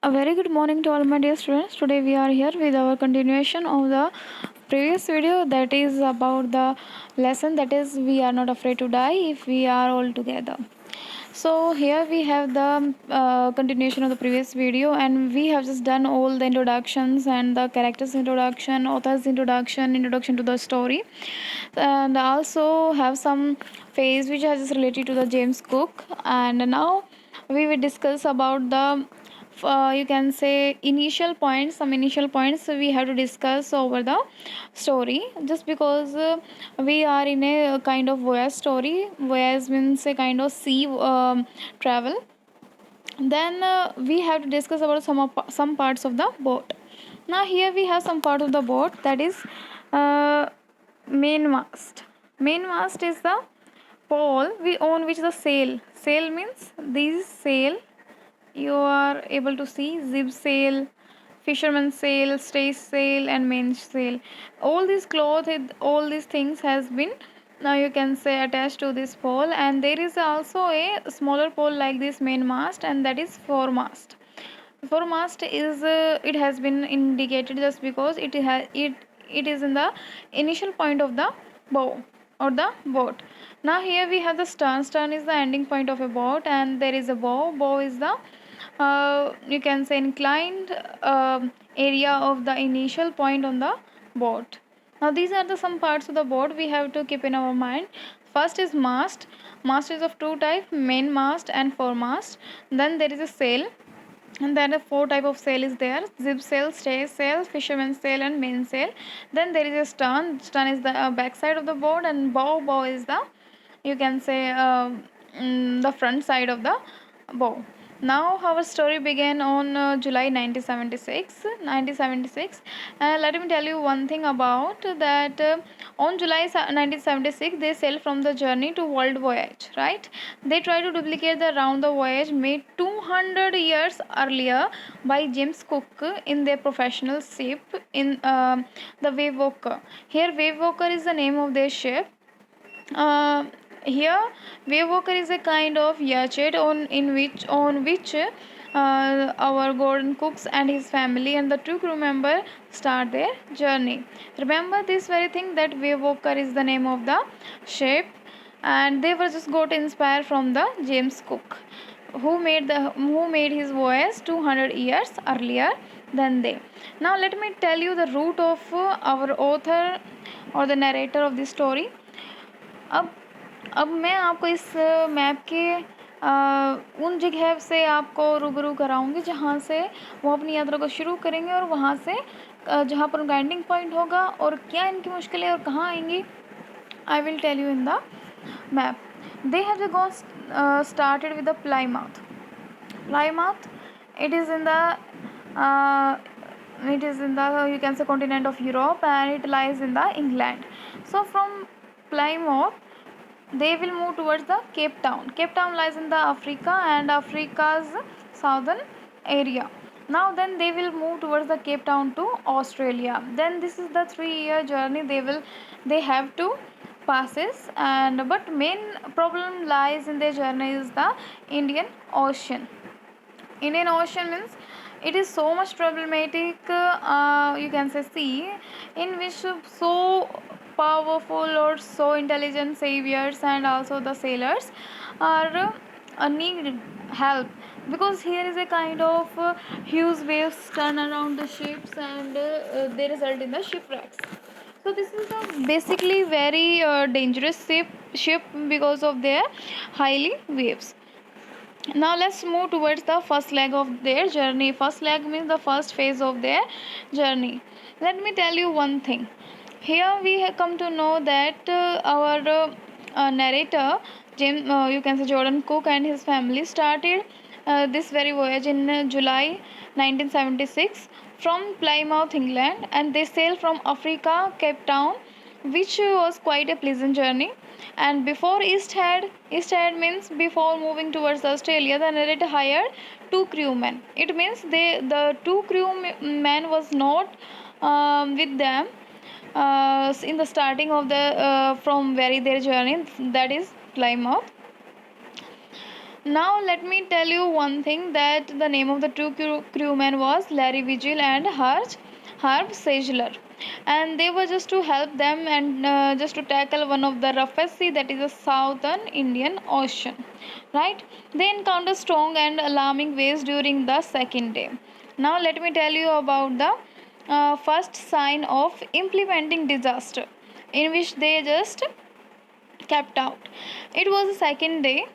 A very good morning to all my dear students. Today we are here with our continuation of the previous video, that is about the lesson, that is we are not afraid to die if we are all together. So here we have the continuation of the previous video, and we have just done all the introductions and the characters introduction, authors introduction to the story, and also have some phase which is related to the James Cook. And now we will discuss about the you can say some initial points we have to discuss over the story, just because we are in a kind of voyage story. Voyage means a kind of sea travel. Then we have to discuss about some parts of the boat. Now here we have some part of the boat, that is uh, mainmast. Mainmast is the pole we on which the sail means these sail you are able to see: zip sail, fisherman sail, stage sail, and mainsail. All these cloth, all these things has been, now you can say, attached to this pole. And there is also a smaller pole like this main mast, and that is foremast. Foremast is it has been indicated just because it is in the initial point of the bow or the boat. Now here we have the stern. Stern is the ending point of a boat, and there is a bow. Bow is the you can say inclined area of the initial point on the boat. Now these are the some parts of the boat we have to keep in our mind. First is mast. Mast is of two type: main mast and foremast. Then there is a sail, and then a four type of sail is there: zip sail, stay sail, fisherman sail, and mainsail. Then there is a stern. Stern is the back side of the boat, and bow is the, you can say, the front side of the bow. Now our story began on July 1976. Let me tell you one thing about that. On July 1976, they sailed from the journey to world voyage. Right? They tried to duplicate the round the voyage made 200 years earlier by James Cook in their professional ship in the Wave Walker. Here, Wave Walker is the name of their ship. Here, Wave Walker is a kind of yacht on which our Gordon Cooks and his family and the two crew members start their journey. Remember this very thing, that Wave Walker is the name of the ship, and they were just got inspired from the James Cook, who made his voyage 200 years earlier than they. Now let me tell you the route of our author or the narrator of this story. अब अब मैं आपको इस map के उन जगह से आपको रूबरू कराऊंगी जहाँ से वो अपनी यात्रा को शुरू करेंगे, और वहाँ से जहाँ पर उनका एंडिंग पॉइंट होगा और क्या इनकी मुश्किलें और कहाँ आएंगी, I will tell you in the map. They have to go started with the Plymouth. Plymouth, it is in the you can say continent of Europe, and it lies in the England. So from Plymouth they will move towards the Cape Town. Cape Town lies in the Africa, and Africa's southern area. Now then they will move towards the Cape Town to Australia. Then this is the 3-year journey they have to passes. And but main problem lies in their journey is the Indian Ocean. Indian Ocean means it is so much problematic, you can say, sea, in which so powerful or so intelligent saviors and also the sailors are need help, because here is a kind of huge waves turn around the ships, and they result in the shipwrecks. So this is a basically very dangerous ship because of their highly waves. Now let's move towards the first leg of their journey. First leg means the first phase of their journey. Let me tell you one thing. Here we have come to know that our narrator, you can say Jordan Cook and his family, started this very voyage in July 1976 from Plymouth, England, and they sailed from Africa, Cape Town, which was quite a pleasant journey. And before East Head means before moving towards Australia, the narrator hired two crewmen. It means the two crewmen was not with them in the starting of the from very their journey, that is Plymouth. Now let me tell you one thing, that the name of the two crewmen was Larry Vigil and Herb Sagler, and they were just to help them and just to tackle one of the roughest sea, that is the Southern Indian Ocean. Right? They encountered strong and alarming waves during the second day. Now let me tell you about the first sign of implementing disaster, in which they just kept out. It was the second day.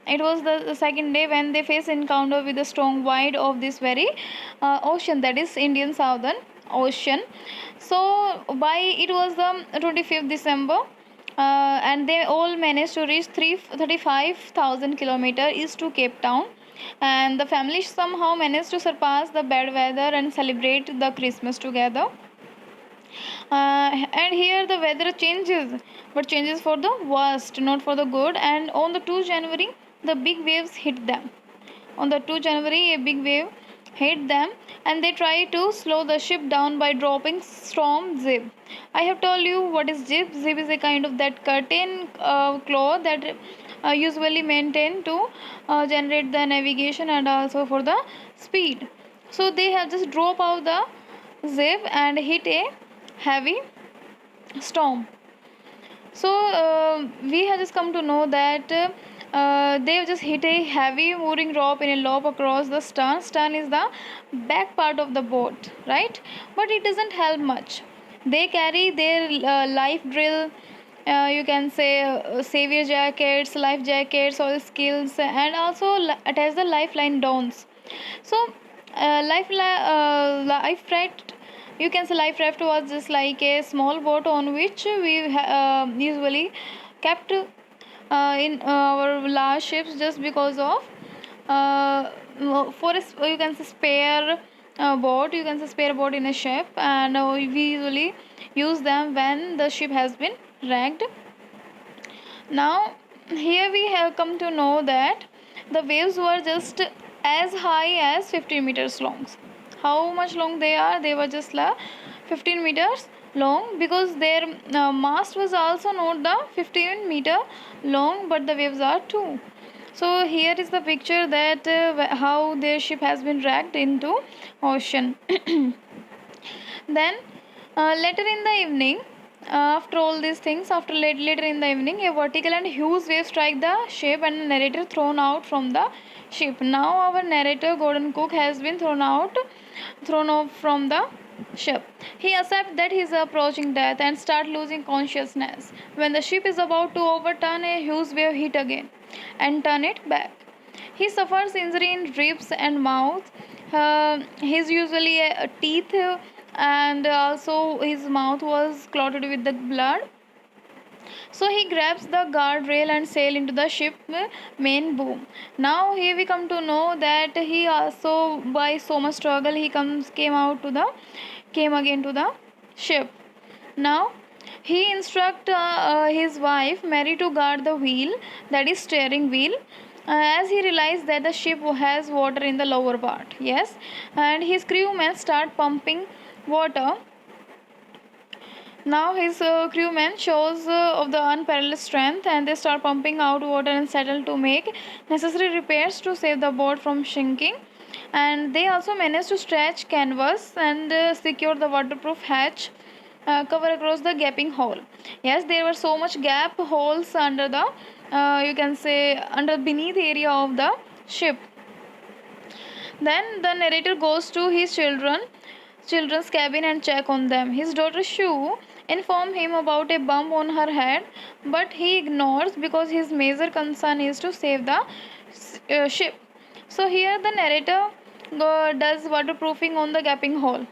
It was the second day when they faced encounter with the strong wind of this very ocean, that is Indian Southern Ocean. So by it was the 25th December, and they all managed to reach 35,000 kilometers east to Cape Town, and the family somehow managed to surpass the bad weather and celebrate the Christmas together. And here the weather changes, but changes for the worst, not for the good. And on the 2 January, the big waves hit them. On the 2 January, a big wave hit them, and they try to slow the ship down by dropping storm zip. I have told you what is zip. Zip is a kind of that curtain cloth that usually maintained to generate the navigation and also for the speed. So they have just drop out the zip and hit a heavy storm. So we have just come to know that they have just hit a heavy mooring rope in a loop across the stern. Stern is the back part of the boat, right? But it doesn't help much. They carry their life drill, you can say savior jackets, life jackets, oil skills, and also attach the lifeline downs. So life raft, you can say life raft was just like a small boat on which we usually kept in our large ships, just because of for a, you can say spare boat, you can say spare boat in a ship, and we usually use them when the ship has been wrecked. Now here we have come to know that the waves were just as high as 15 meters long. How much long they are? They were just 15 meters long, because their mast was also not the 15-meter long, but the waves are too. So here is the picture that how their ship has been dragged into ocean. Then later in the evening, after all these things, after later in the evening, a vertical and huge wave strike the ship, and the narrator thrown out from the ship. Now our narrator Gordon Cook has been thrown off from the ship. He accepts that he is approaching death and start losing consciousness. When the ship is about to overturn, a huge wave hit again and turn it back. He suffers injury in ribs and mouth. His usually teeth, and also his mouth was clotted with the blood. So he grabs the guardrail and sail into the ship main boom. Now here we come to know that he also, by so much struggle, he came again to the ship. Now he instruct his wife Mary to guard the wheel, that is steering wheel, as he realized that the ship has water in the lower part. Yes, and his crewmen start pumping water. Now his crewmen shows of the unparalleled strength, and they start pumping out water and settle to make necessary repairs to save the boat from sinking. And they also manage to stretch canvas and secure the waterproof hatch cover across the gaping hole. Yes, there were so much gap holes under the you can say under beneath area of the ship. Then the narrator goes to his children's cabin and check on them. His daughter Shu inform him about a bump on her head, but he ignores because his major concern is to save the ship. So here the narrator does waterproofing on the gaping hole.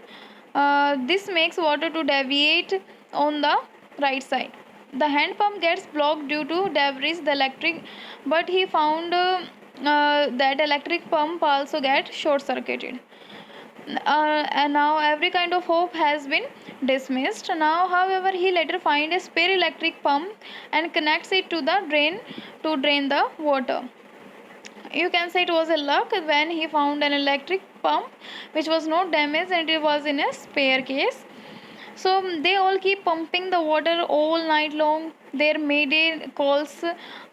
This makes water to deviate on the right side. The hand pump gets blocked due to debris, the electric, but he found that electric pump also get short circuited. And now every kind of hope has been dismissed. Now however, he later find a spare electric pump and connects it to the drain to drain the water. You can say it was a luck when he found an electric pump which was not damaged and it was in a spare case. So they all keep pumping the water all night long. Their mayday calls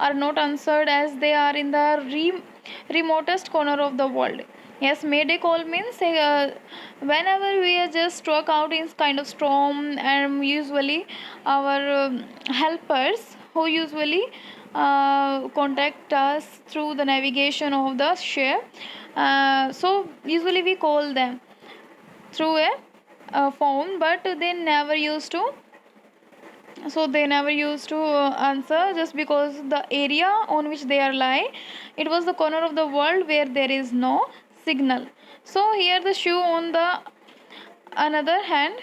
are not answered as they are in the remotest corner of the world. Yes, mayday call means whenever we are just struck out in kind of storm, and usually our helpers who usually contact us through the navigation of the ship. So usually we call them through a phone, but they never used to answer, just because the area on which they are lying, it was the corner of the world where there is no signal. So here the shoe on the another hand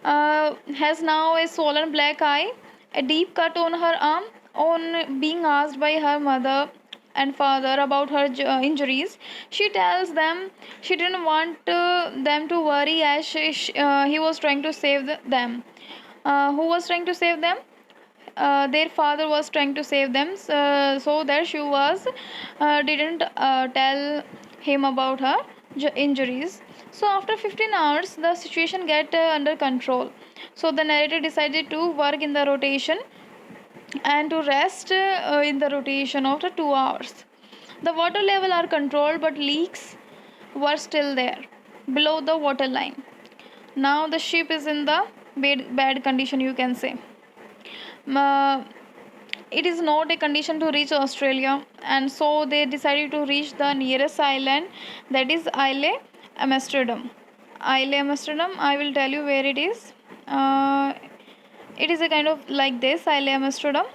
has now a swollen black eye, a deep cut on her arm. On being asked by her mother and father about her injuries, she tells them she didn't want them to worry, as he was trying to save them. Who was trying to save them? Their father was trying to save them, so that she was didn't tell him about her injuries. So after 15 hours the situation get under control. So the narrator decided to work in the rotation and to rest in the rotation after 2 hours. The water level are controlled, but leaks were still there below the water line. Now the ship is in the bad condition, you can say. uh, it is not a condition to reach Australia, and so they decided to reach the nearest island, that is Isle Amsterdam. Isle Amsterdam, I will tell you where it is. It is a kind of like this, Isle Amsterdam,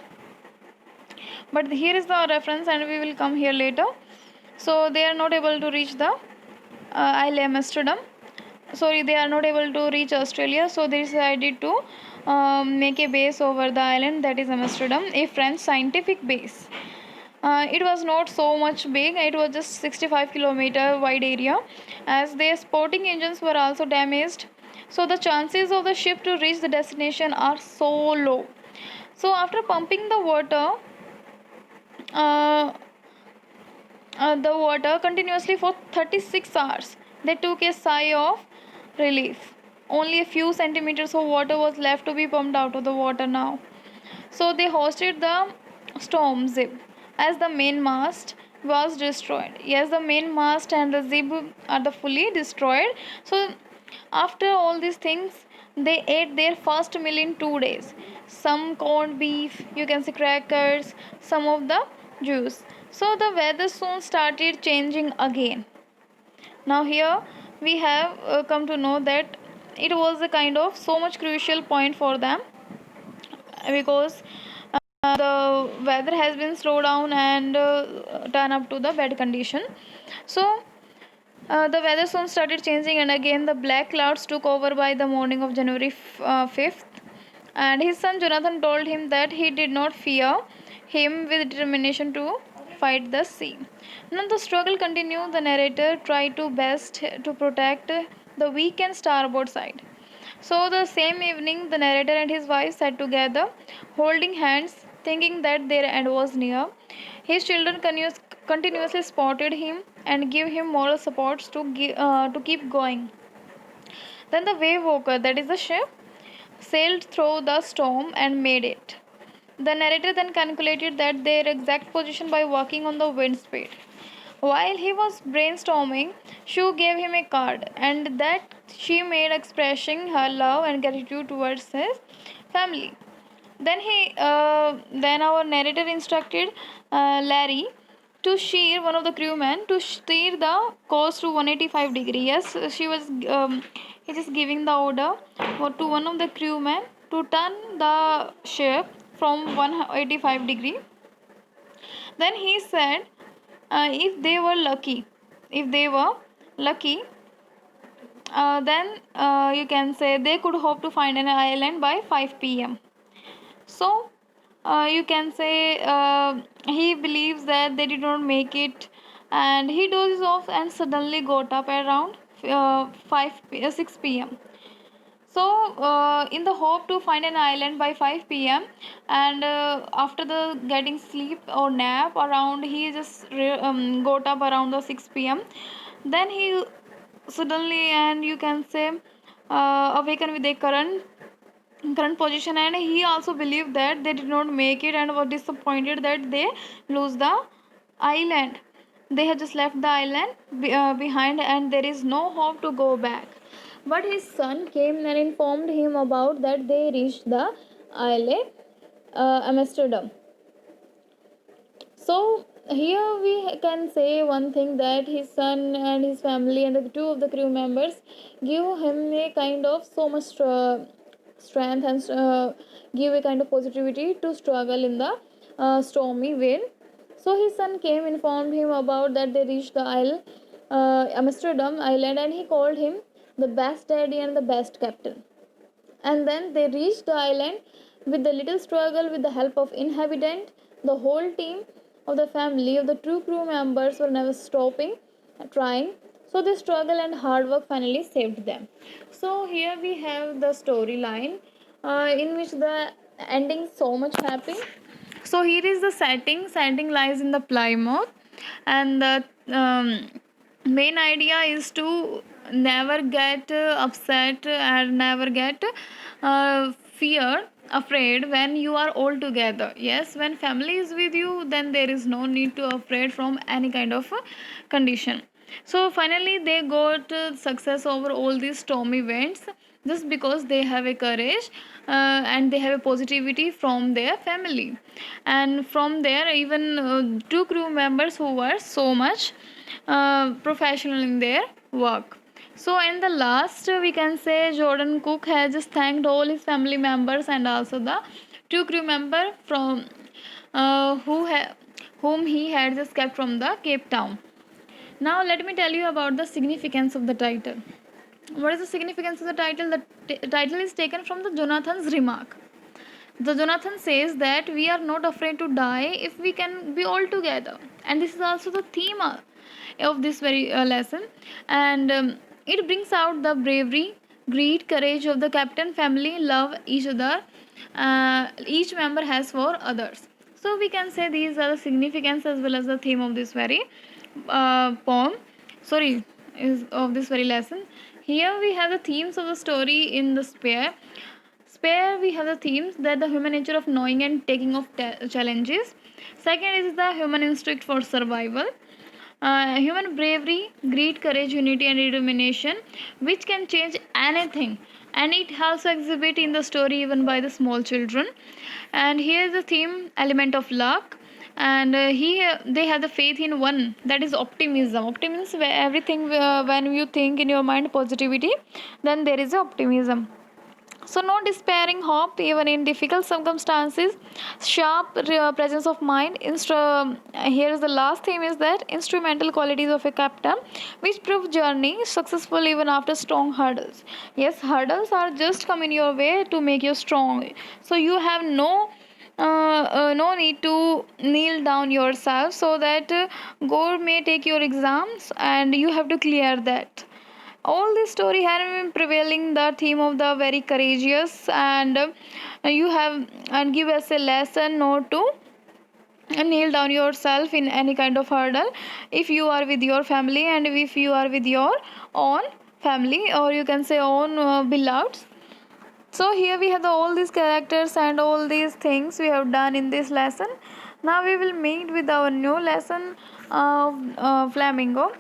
but here is the reference and we will come here later. So they are not able to reach the Isle Amsterdam. Sorry, they are not able to reach Australia, so they decided to make a base over the island, that is Amsterdam, a French scientific base. It was not so much big, it was just 65-kilometer wide area, as their sporting engines were also damaged, so the chances of the ship to reach the destination are so low. So after pumping uh, the water continuously for 36 hours, they took a sigh of relief. Only a few centimeters of water was left to be pumped out of the water now. So they hosted the storm zip, as the main mast was destroyed. Yes, the main mast and the zip are the fully destroyed. So after all these things, they ate their first meal in 2 days. Some corned beef, you can see crackers, some of the juice. So the weather soon started changing again. Now here we have come to know that it was a kind of so much crucial point for them, because the weather has been slowed down and turn up to the bad condition. So the weather soon started changing, and again the black clouds took over by the morning of January 5th. And his son Jonathan told him that he did not fear him, with determination to fight the sea. Now the struggle continued. The narrator tried to best to protect the weak and starboard side. So the same evening, the narrator and his wife sat together, holding hands, thinking that their end was near. His children continuously spotted him and gave him moral supports to keep going. Then the wave walker, that is the ship, sailed through the storm and made it. The narrator then calculated that their exact position by working on the wind speed. While he was brainstorming, Shu gave him a card, and that she made expressing her love and gratitude towards his family. Then our narrator instructed Larry to steer one of the crewmen to steer the course to 185 degree. Yes, she was. He just giving the order to one of the crewmen to turn the ship from 185 degree. Then he said, if they were lucky, then you can say they could hope to find an island by 5 p.m. So you can say he believes that they did not make it, and he dozes off and suddenly got up around 6 p.m. So in the hope to find an island by 5 p.m., and after the getting sleep or nap around, he just got up around the 6 p.m. Then he suddenly, and you can say awaken with their current position, and he also believed that they did not make it and was disappointed that they lose the island. They had just left the island behind and there is no hope to go back. But his son came and informed him about that they reached the island, Amsterdam. So here we can say one thing, that his son and his family and the two of the crew members give him a kind of so much strength and give a kind of positivity to struggle in the stormy wind. So his son came, informed him about that they reached the isle, Amsterdam island, and he called him the best daddy and the best captain. And then they reached the island with the little struggle. With the help of inhabitant, the whole team of the family of the two crew members were never stopping trying. So the struggle and hard work finally saved them. So here we have the storyline in which the ending is so much happy. So here is the setting lies in the Plymouth, and the main idea is to never get upset and never get fear afraid when you are all together. Yes, when family is with you, then there is no need to afraid from any kind of condition. So finally they got success over all these stormy events, just because they have a courage and they have a positivity from their family. And from there, even two crew members who were so much professional in their work. So in the last, we can say Jordan Cook has just thanked all his family members and also the two crew member from whom he had just kept from the Cape Town. Now let me tell you about the significance of the title. What is the significance of the title? The title is taken from the Jonathan's remark. The Jonathan says that we are not afraid to die if we can be all together, and this is also the theme of this very lesson. And it brings out the bravery, greed, courage of the captain family, love each other, each member has for others. So we can say these are the significance as well as the theme of this very poem, sorry, is of this very lesson. Here we have the themes of the story in the Spare, we have the themes that the human nature of knowing and taking of challenges. Second is the human instinct for survival. Human bravery, greed, courage, unity, and determination, which can change anything. And it also exhibit in the story even by the small children. And here is the theme element of luck. And here they have the faith in one, that is optimism. Optimism, where everything when you think in your mind positivity, then there is optimism. So no despairing hope even in difficult circumstances, sharp presence of mind. Here is the last theme is that instrumental qualities of a captain which prove journey successful even after strong hurdles. Yes, hurdles are just come in your way to make you strong, so you have no need to kneel down yourself, so that God may take your exams and you have to clear that. All this story has been prevailing the theme of the very courageous, and you have and give us a lesson not to kneel down yourself in any kind of hurdle if you are with your family and if you are with your own family, or you can say own beloveds. So here we have all these characters and all these things we have done in this lesson. Now we will meet with our new lesson of Flamingo.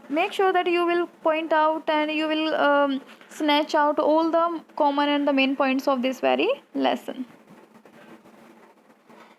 Make sure that you will point out and you will snatch out all the common and the main points of this very lesson.